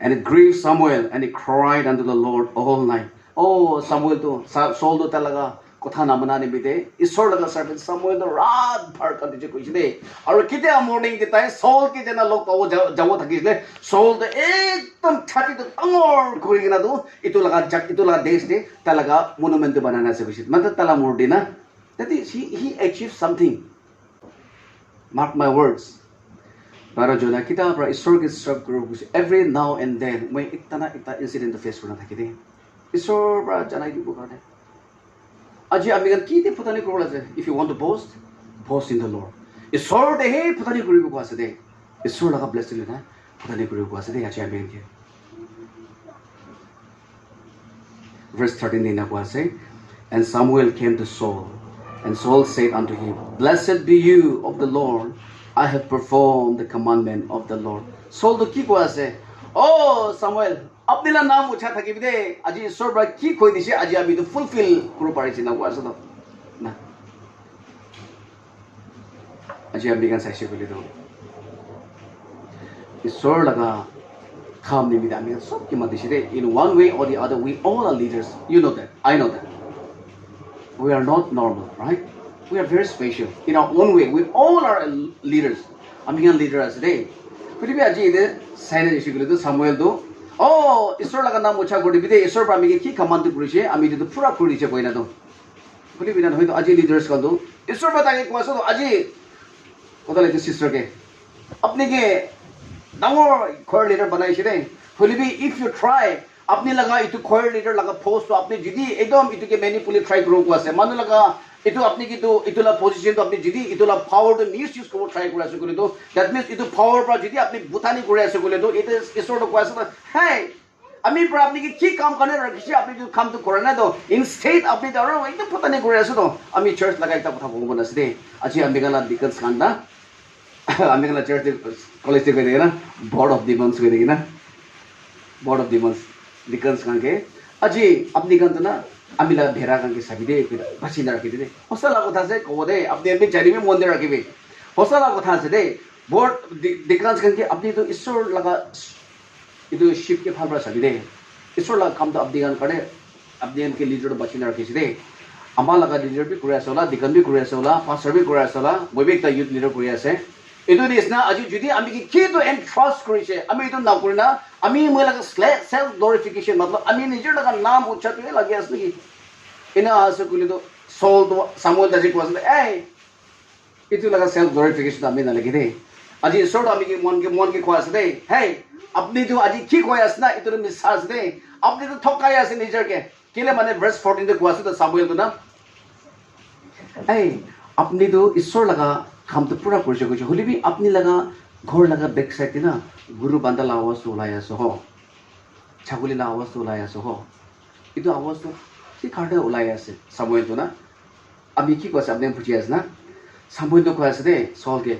And it grieved Samuel, and he cried unto the Lord all night. Oh, Samuel to Saul to talaga kotha na manani bite. Isor laga servant Samuel to raat bhar kar dije kuch de. Aur kite morning de tai Saul ki jana log pawo jawo thakisle Saul to ekdam chati to angor kori gina do itu laga desh de talaga monument banana se kuch. Matlab tala murdi na. That is he achieved something. Mark my words. Para jona kita pra isor ke serve karo every now and then मैं इतना incident to face करना था किधे isor pra janai di bukan है aji amigan kite pata nahi korola je if you want to boast in the Lord isor de he pata nahi koribo ko ase de isor laga blessing lena pata nahi koribo ko ase de aji amigan ke verse 13 dina ko ase and Samuel came to Saul and Saul said unto him blessed be you of the Lord I have performed the commandment of the Lord. Saul to ki ko ase? Oh Samuel, apnila naam ucha thaki bide. Aji Isor bra ki koi dise aji ami to fulfill kuro parichi na ko ase to. Na. Aji ami kan saise bole to. Isor laga kham ni bide ami sob ki ma dise de in one way or the other we all are leaders. You know that. I know that. We are not normal, right? We are very special in our own way. We all are leaders. I'm a leader as today. But if you are the sign issue, Samuel do. Oh, Isor laga naam ucha kori bide. Isor pra ami ki command to kuriche. Ami to pura kuriche koi na do. But if you don't know, aji leaders kan do. Isor bata ke kuasa do. Aji. Kota le sister ke. Apne ke dangor choir leader banai chide. But if you try. अपने लगा इतु choir leader लगा post तो अपने जिदी एकदम इतु के manipulate try करो को ऐसे मानो लगा इतु अपने की तो इतु ला position तो अपने जिदी इतु ला power तो misuse करो try करो ऐसे तो that means इतु power पर जिदी अपने बुतानी करो ऐसे तो इतु इस sort of को ऐसे तो है अमी पर अपने की काम करने रखिए अपने जो काम तो करना तो instead अपने तो और इतु पता नहीं करो ऐसे तो अमी church लगा इतना पता बोल बना से अच्छी अम्बिकाला दिक्कत खाना अम्बिकाला church college से करेगा ना board of demons करेगी ना board of demons Dikans kange aji apni kan na amila bhera kange sabide bachina rakide hosala kotha se kode apni ambi chari me mondir rakibe hosala kotha se de board dikans kange apni to isor laga idu ship ke phalra sabide isor laga kam to apni kan kare apni anke leader bachina rakhise de ama laga leader bi kuri ase ola dikan bi kuri ase ola pastor bi kuri ase ola moi bi ekta youth leader kuri ase etu nisna aji jodi ami ki to entrust korise ami etu na kurina ami moi laga self glorification matlab ami nijor laga naam ucha to lagi ase ki ina ase kuli to Saul to Samuel daji ko ase ei etu laga self glorification ami na lagi de aji isor ami ki mon ki ko ase de hey apni to aji ki ko ase na etu mi sas de apni to thokai ase nijor ke kile mane verse 14 de ko ase to Samuel to na ei apni to isor laga kam to pura korise koise holi bi apni laga ghor laga back side na guru bandala awas to ulai ase ho chaguli la awas to ulai ase ho etu awas to si kharte ulai ase Samuel to na ami ki ko ase apni buji ase na Samuel to ko ase de Saul ke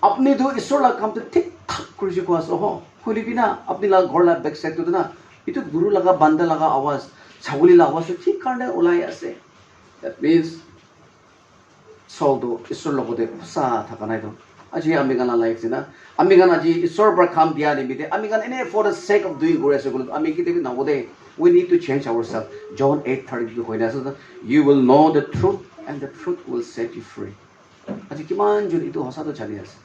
apni to isor laga kam to thik thak korise ko ase ho holi bi na apni laga ghor la back side to na etu guru laga bandala laga awas chaguli la awas to thik kharte ulai ase that means Saul do isor logote sa thakanai do aji amigana life na amigana ji isor par kham dia ni bite amigana ene for the sake of doing good as a good amigi te na bode we need to change ourselves John 8:30 bi hoina so you will know the truth and the truth will set you free aji kiman jun itu hosa to chali ase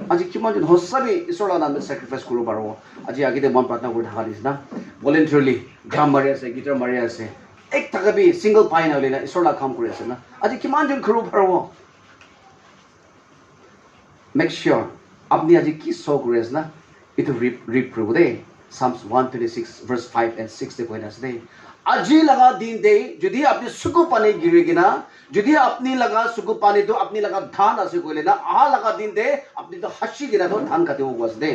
aji kiman jun hosa bi isor la nam sacrifice kuro baro aji agite mon pratna kori thaka dis na voluntarily drum mari ase guitar mari ase ek thakabi single pine ole na isor la kham kori ase na aji kiman jun kuro baro make sure apni aji ki so kori ase na itu read kuro de Psalms 126 verse 5 and 6 de koina ase de aji laga din de jodi apni suku pani giri gina jodi apni laga suku pani to apni laga dhan ase koile na a laga din de apni to hashi gina to dhan kate ho ase de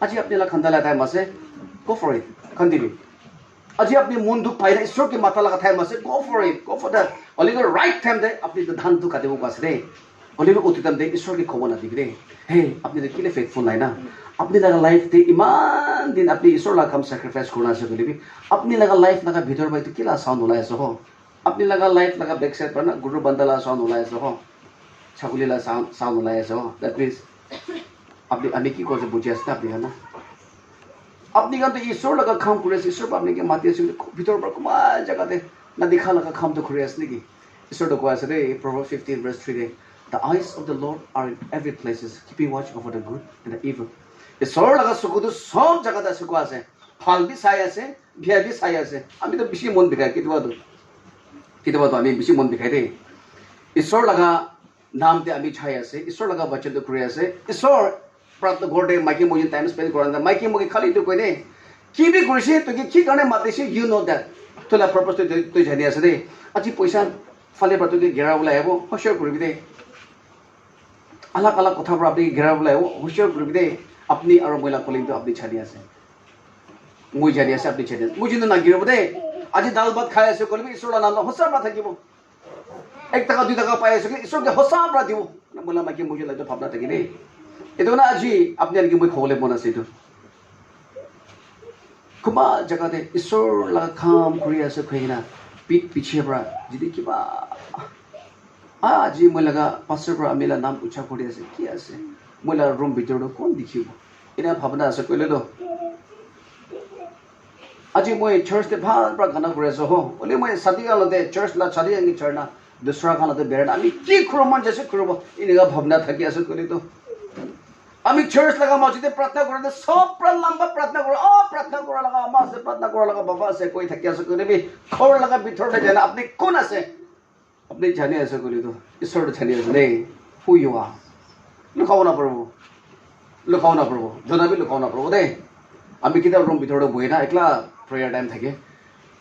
aji apni la khandala time ase go for it continue aji apni mun duk paina isor ki mata laga time ase go for it go for that only the right time de apni to dhan tu kate ho ase de only the utitam de isor ki khobona digre hey apni de kile faithful nai na apni laga life te iman din apni isor la kam sacrifice korna ase kole bi apni laga life laga bhitor bai to kila sound ulai ase ho apni laga life laga back side par na guru bandala sound ulai ase ho chaguli la sound ulai ase ho that means apni ani ki ko se buji ase apni na apni gan to isor laga kham kore ase isor apni ke mati ase bhitor par kuma jaga de na dikha laga kham to kore ase niki isor to ko ase de Proverbs 15 verse 3 de the eyes of the Lord are in every places keeping watch over the good and the evil isor laga suku to sob jaga da suku ase phal bi sai ase bia bi sai ase ami to bishi mon bikai kitwa to ami bishi mon bikai de isor laga naam te ami chai ase isor laga bachan to kore ase isor prat gorde maiki mo time spend koranda maiki mo khali to koine ki bi korise to ki karone matise you know that to la purpose to jani ase de aji poisa phale pra to gera ulai abo hoshor koribi de alak alak kotha pra apni gera ulai abo hoshor koribi de apni aro moila koling to apni chhadi ase moi jani ase apni chhadi moi jinu na giro de aji dal bhat khai ase kolbi isor la nam hosa pra thakibo ek taka dui taka pai ase isor ke hosa pra dibo na mola maki moi la to bhabna thakile etu na aji apni ani moi khole bona se to kuma jaga de isor la kham kuri ase khoina pit piche pra jidi kiba aji moi laga pastor pra amila nam ucha kori ase ki ase moi la room bitor do kon dikhibo ina bhabna ase koile do aji moi church te bhal pra gana kore ase ho ole moi sadi galo de church la chadi angi charna dusra galo de beran ami ki khroman jese khrobo iniga bhabna thaki ase koile do আমি church লাগা মসজিদে প্রার্থনা করে সব লম্বা প্রার্থনা করে প্রার্থনা করা লাগা আমা আছে প্রার্থনা করা লাগা বাবা আছে কই থাকি আছে কইবি খোর লাগা ভিতরতে জানা আপনি কোন আছে আপনি জানি আছে কইলি তো ঈশ্বর জানি আছে নেই হু ইউ আর লুকাও না প্রভু জনাবি লুকাও না প্রভু দে আমি কিতা রুম ভিতরে বই না একলা প্রেয়ার টাইম থাকে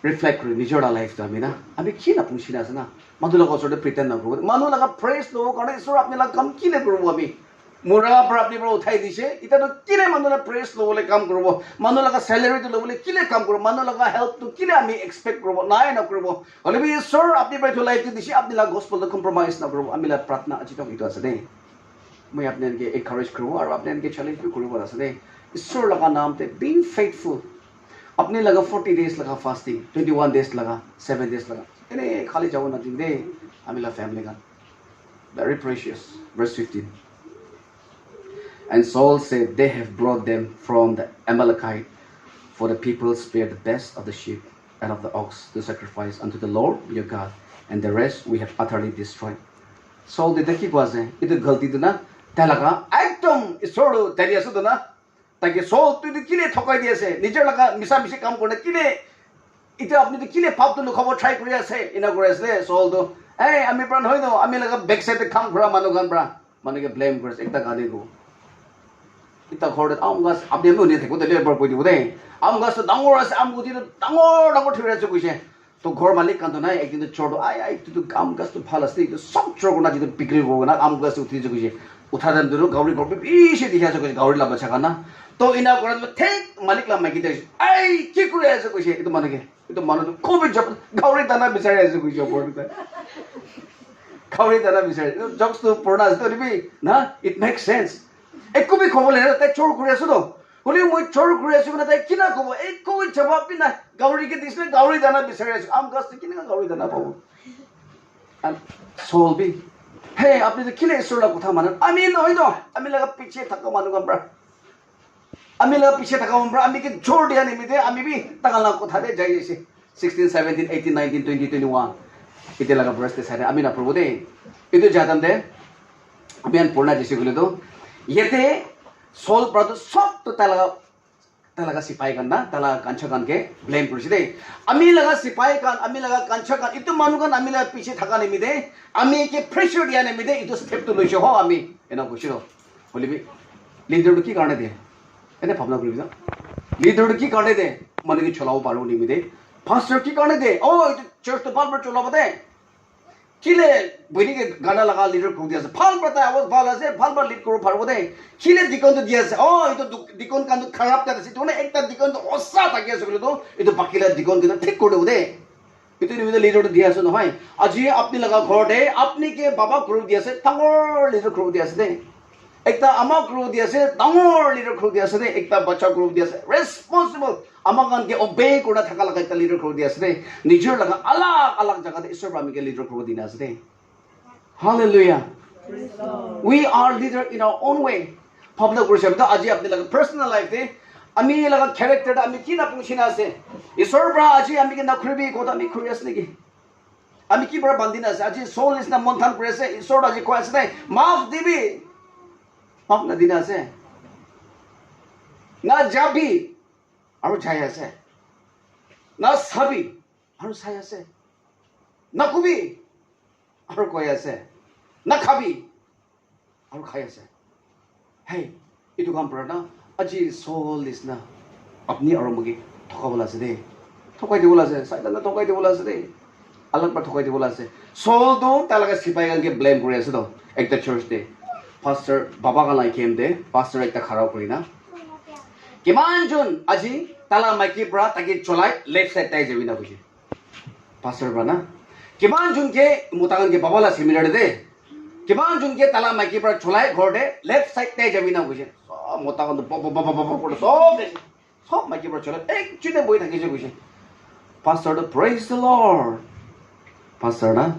রিফ্লেক্ট করি নিজের লাইফ তো আমি না আমি কি না পুছিনা আছে না মানুহ লগৰ ওচৰতে প্ৰিটেন্ড নকৰো মানুহ লগা প্ৰেজ লব কাৰণে ঈশ্বৰ আপুনি লগা কাম কি নে কৰিব আমি মোৰা পৰা আপুনি পৰা উঠাই দিছে ইতাতো কিনে মানুহ প্ৰেজ লবলৈ কাম কৰিব মানুহ লগা স্যালাৰিটো লবলৈ কিলে কাম কৰিব মানুহ লগা হেল্পটো কিলে আমি এক্সপেক্ট কৰিব নাই নকৰিব হলে বি ঈশ্বৰ আপুনি পৰা লাইফটো দিছে আপুনি লগা গস্পেলটো কম্প্ৰমাইজ নকৰিব আমি লা প্ৰাৰ্থনা আজি তো ইটো আছে দেই মই আপোনাক এনকাৰেজ কৰিব আৰু আপোনাক চ্যালেঞ্জ কৰিব আছে দেই ঈশ্বৰ লগা নামতে বিং ফেইথফুল अपने लगा 40 days लगा फास्टिंग 21 days लगा 7 days लगा इन्हें खाली जाओ ना दिन दे हमें फैमिली का very precious verse 15 and Saul said they have brought them from the Amalekite for the people spared the best of the sheep and of the ox to sacrifice unto the Lord your God, and the rest we have utterly destroyed. Saul did the was it galti duna talaga ekdom isoro tariasu duna taki Saul to the kile thokai diase nijer laga misa misi kam korne kile ite apni to kile pap to khobor try kori ase ina kori ase Saul to hey ami pran hoi no ami laga back side kam khora manu gan bra manike blame kores ekta gani go ita khorde am gas abde no ne theko de lebor koi dibo de am gas to dangor ase am gudi to dangor thira ase koise to ghor malik kan to nai ekdin to chodo ai to am gas to phalas to sob chor na jido bikri go na am gas uthi je koise uthadan duro gauri gorbe bishi dikha je koise gauri la bacha kana to ina kora thek malik la magi de ai ki kure ase koise ito manike ito manu ko bi job gauri dana bisari ase koise board ta gauri dana bisari jobs to purna to bi na it makes sense ekko bi khobole na ta chor kure ase to holi moi chor kure ase na ta kina kobo ekko jawab bi na gauri ke disle gauri dana bisari ase am gas kina gauri dana pabo and Saul bi hey apni to kile isora kotha manan ami noi do ami laga piche thakka manu gambra ami laga piche thakka gambra ami ke jor dia ni mide ami bi tangala kotha de jai ase 16 17 18 19 20 21 ite laga verse te sare ami na probo de itu jadam de ami an purna jese gule do yete Saul brother sob to talaga sipai kan na tala kancha kan ke blame kurisi de ami laga sipai kan ami laga kancha kan itu manu kan ami laga piche thaka ni mide ami ke pressure dia ni mide itu step to loise ho ami ena kushiro bolibi leader ki karne de ene bhabna kuri da leader ki karne de manu ki cholao paru ni mide pastor ki karne de oh itu church to palper cholao de kile bini ke gana laga leader ko dia se phal pata awas bhala se phal par lead koro parbo de kile dikon to dia se oh ito dikon kan to kharap ta se to na ekta dikon to osa ta ke sokle to ito bakila dikon ke thik kore de ito ni mide leader to dia se no bhai aji apni laga ghor de apni ke baba koro dia se tangor leader koro dia se de ekta ama koro dia se tangor leader koro dia se de ekta bacha koro dia se responsible amagan ke obey kora thaka laga ekta leader koro dia se de nijor laga alag jaga de isor ami ke leader koro dina se de hallelujah we are leader in our own way public worship da aji apni laga personal life de ami laga character da ami kina pungsina se isor bra aji ami ke nakhribi ko da ami curious negi ami ki bra bandina se aji soul is na monthan prese isor aji ko ase dai maaf dibi maaf na dina se na jabi aru jai ase na sabi aru sai ase na kubi aru koi ase na khabi aru khai ase hey itu kam prana aji soul is na apni aru mugi thoka bola ase de thokai de bola ase sai na thokai de bola ase de alag par thokai de bola ase soul do talaga sipai gan ke blame kori ase do ekta church de pastor baba ga lai kem de pastor ekta khara kori na kiman jun aji tala maiki bra taki cholai left side tai jabi na kushi pastor bra na kiman jun ke mutagan ke babala seminar de kiman jun ke tala maiki bra cholai ghor de left side tai jabi na kushi mutagan to pop so maiki bra cholai ek chute boi thaki je kushi pastor to praise the Lord pastor na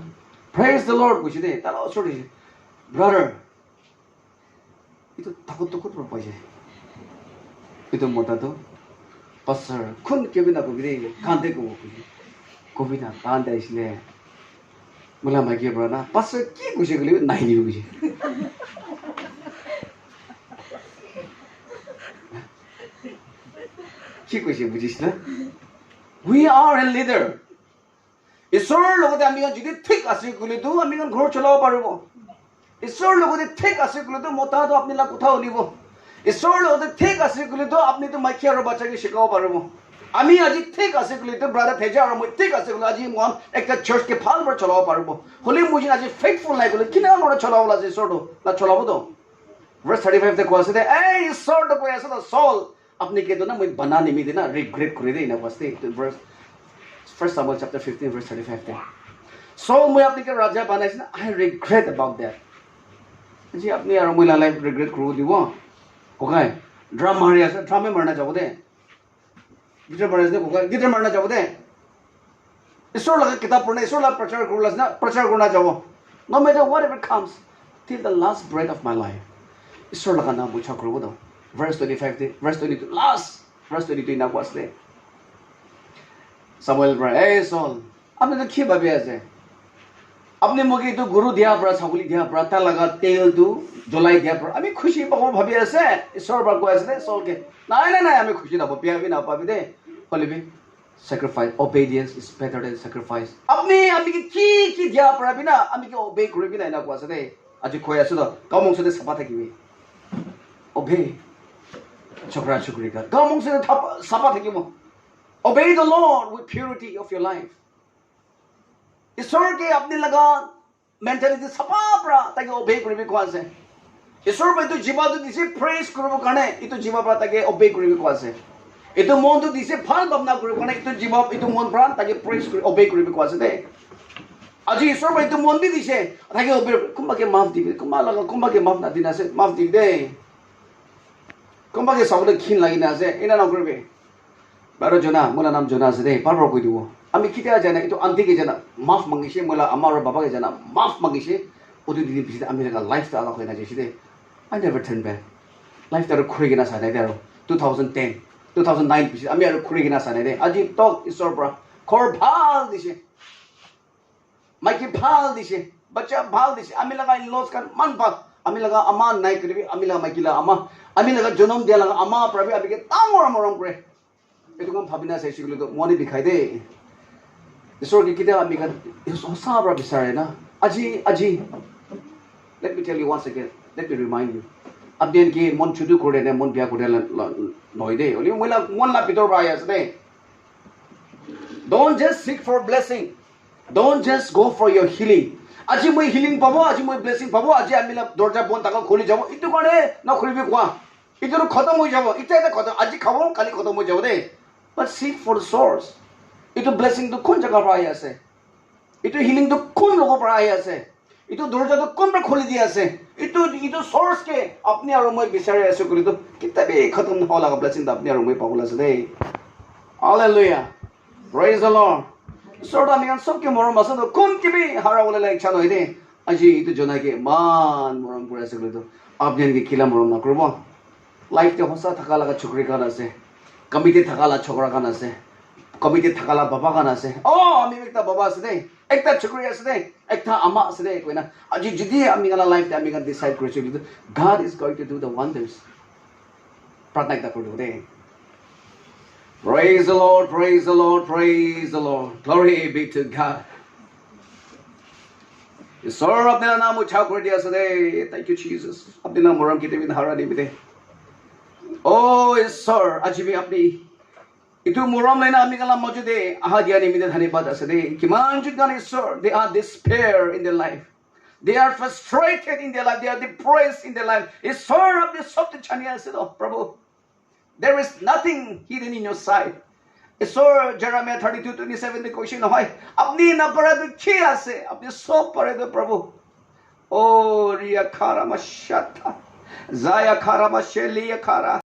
praise the Lord kushi de tala osori brother itu takut pro paise itu mota to pastor kun kebina ko gire kante ko kobina kante isle mula magi brana pastor ki kushi gele nahi ni kushi ki kushi bujis na we are a leader isor logote ami gan jodi thik ase kule to ami gan ghor cholao paribo isor logote thik ase kule to mota to apni la kotha holibo isor logote thik ase kule to apni to maiki aro bacha ke shikao paribo ami aji thik ase kule to brother theja aro moi thik ase kule aji mon ekta church ke phal bar cholao paribo holi mujin aji faithful lai kule kina mora cholao la je sordo la cholao to verse 35 te ko ase de ei isor to ko ase to Saul apni ke to na moi bana ni mi de na regret kore de na waste verse 1 Samuel chapter 15 verse 35 te Saul moi apni ke raja banai na I regret about that ji apni aro moi la life regret kru dibo kokai drum mari ase drum me marna jabo de guitar marna de kokai guitar marna jabo de isor la kitab padhna isor la prachar kurlas na prachar kurna jabo no matter whatever comes till the last breath of my life isor la na bucha kru do verse 25 de verse 22 last verse 22 na was de Samuel পৰা এই চল আপনি তো কি ভাবি আছে আপনি মোক এইটো গৰু দিয়াৰ পৰা ছাগলী দিয়াৰ পৰা তাৰ লগত তেলটো জ্বলাই দিয়াৰ পৰা আমি খুশি পাব ভাবি আছে ঈশ্বৰৰ পৰা কৈ আছে দে চলকে নাই নাই নাই আমি খুশি নাপাব পিয়াবি নাপাবি দে হলিবি sacrifice obedience is better than sacrifice আপনি আমি কি কি দিয়াৰ পৰা বিনা আমি কি obey কৰিবি নাই না কৈ আছে দে আজি কৈ আছো তো গাঁও মংসতে চাপা থাকিবি obey চকৰা চকৰি কা গাঁও মংসতে চাপা থাকিব obey the Lord with purity of your life ঈশ্বৰকে আপনি লগা মেন্টালিটি চাপা পৰা তাকে obey কৰিবি কোৱা আছে ঈশ্বৰ বাইতো জীৱাটো দিছে প্ৰেইজ কৰিব কাৰণে ইটো জীৱা পৰা তাকে obey কৰিবি কোৱা আছে ইটো মনটো দিছে ভাল ভাৱনা কৰিব কাৰণে ইটো জীৱা ইটো মন পৰা তাকে প্ৰেইজ কৰি obey কৰিবি কোৱা আছে দে আজি ঈশ্বৰ বাইতো মন দি দিছে তাকে obey কোনবাকে মাফ দিবি কোনবাকে মাফ নাদিন আছে মাফ দিবি দে কোনবাকে চাবলৈ ক্ষীণ লাগি না আছে এনা নকৰিবি বাৰু জনা মোৰ নাম জনা আছে দে পাৰ কৈ দিব আমি কেতিয়া জানা এইটো আন্টিকে জানা মাফ মাগিছে মোলা আমাৰ বাবাকে জানা মাফ মাগিছে ওটো দিদি পিছে আমি লগা লাইফটা আলাদা হৈ নাযাইছে দে I never turn back লাইফটা আৰু খুৰি কিনা চাই নাই দে আৰু 2010 2009 পিছে আমি আৰু খুৰি কিনা চাই নাই দে আজি তক ঈশ্বৰৰ পৰা ঘৰ ভাল দিছে মাইকি ভাল দিছে বাচ্চা ভাল দিছে আমি লগা লছ কান মান ভাল আমি লগা আমা নাই কৰিবি আমি লগা মাইকি লগা আমা আমি লগা জনম দিয়া লগা আমা প্ৰাবি আবিকে তামৰ মৰম কৰে এইটো কম ভাবি না চাইছিলো তো মনে বিখাই দে ঈশ্বৰ কি কেতিয়া আমি সঁচা পৰা বিচাৰে না আজি let me tell you once again let me remind you আপনি কি মন চুদু কৰে নে মন বিয়া কৰে নহয় দে হলি মইলা মন লা ভিতৰ পৰা আছে দে don't just seek for blessing don't just go for your healing আজি মই healing পাব আজি মই blessing পাব আজি আমি দরজা বন্ধ থাকা খুলি যাব ইটো কাৰণে না খুলিবি কোৱা ইটো খতম হৈ যাব এটা খতম আজি খাব কালি খতম হৈ যাব দে but seek for the source ইটো ব্লেসিং তো কোন জায়গা পৰা আহি আছে ইটো হিলিং তো কোন লোকৰ পৰা আহি আছে ইটো দৰজাটো কোন পৰা খুলি দি আছে ইটো সোৰ্স কে আপনি আৰু মই বিচাৰি আছো কৰি তো কিতাবে খতম হ'ব লাগা ব্লেসিং আপনি আৰু মই পাবলৈ আছে দেই হালেলুয়া প্ৰেজ দ্য লৰ্ড সৰটা আমি সবকে মৰম আছে তো কোন কিবি হাৰাবলৈ ইচ্ছা নহয় দে আজি ইটো জনাকে মান মৰম কৰি আছে কৰি তো আপনি কি কিলা মৰম নকৰিব লাইফতে হসা থাকা লাগা চকৰি কান আছে কমিটি থাকা লাগা ছকৰা কান আছে কমিটি থাকালা বাবা কান আছে আমি একটা বাবা আছে দে একটা চকৰি আছে দে একটা আমা আছে দে কইনা আজি যদি আমি গালা লাইফ আমি গান ডিসাইড কৰিছো God is going to do the wonders প্ৰাৰ্থনা এটা কৰো দে praise the Lord praise the Lord praise the Lord glory be to God ঈশ্বৰ আপোনাৰ নাম উঠাও কৰি দি আছে দে thank you Jesus আপোনাৰ নাম মৰম কিতে বিন হাৰা দিবি দে ঈশ্বৰ আজি আপুনি itu moram lain ami kala majude ahadia nimide dhanibad ase de kiman judgan ঈশ্বর they are despair in their life they are frustrated in their life they are depressed in their life ঈশ্বর apni sobte chani ase do prabhu there is nothing hidden in your sight ঈশ্বর Jeremiah 32:27 the question hoy apni na pare to ki ase apni sob pare do prabhu riya khara mashata zaya khara mashelia khara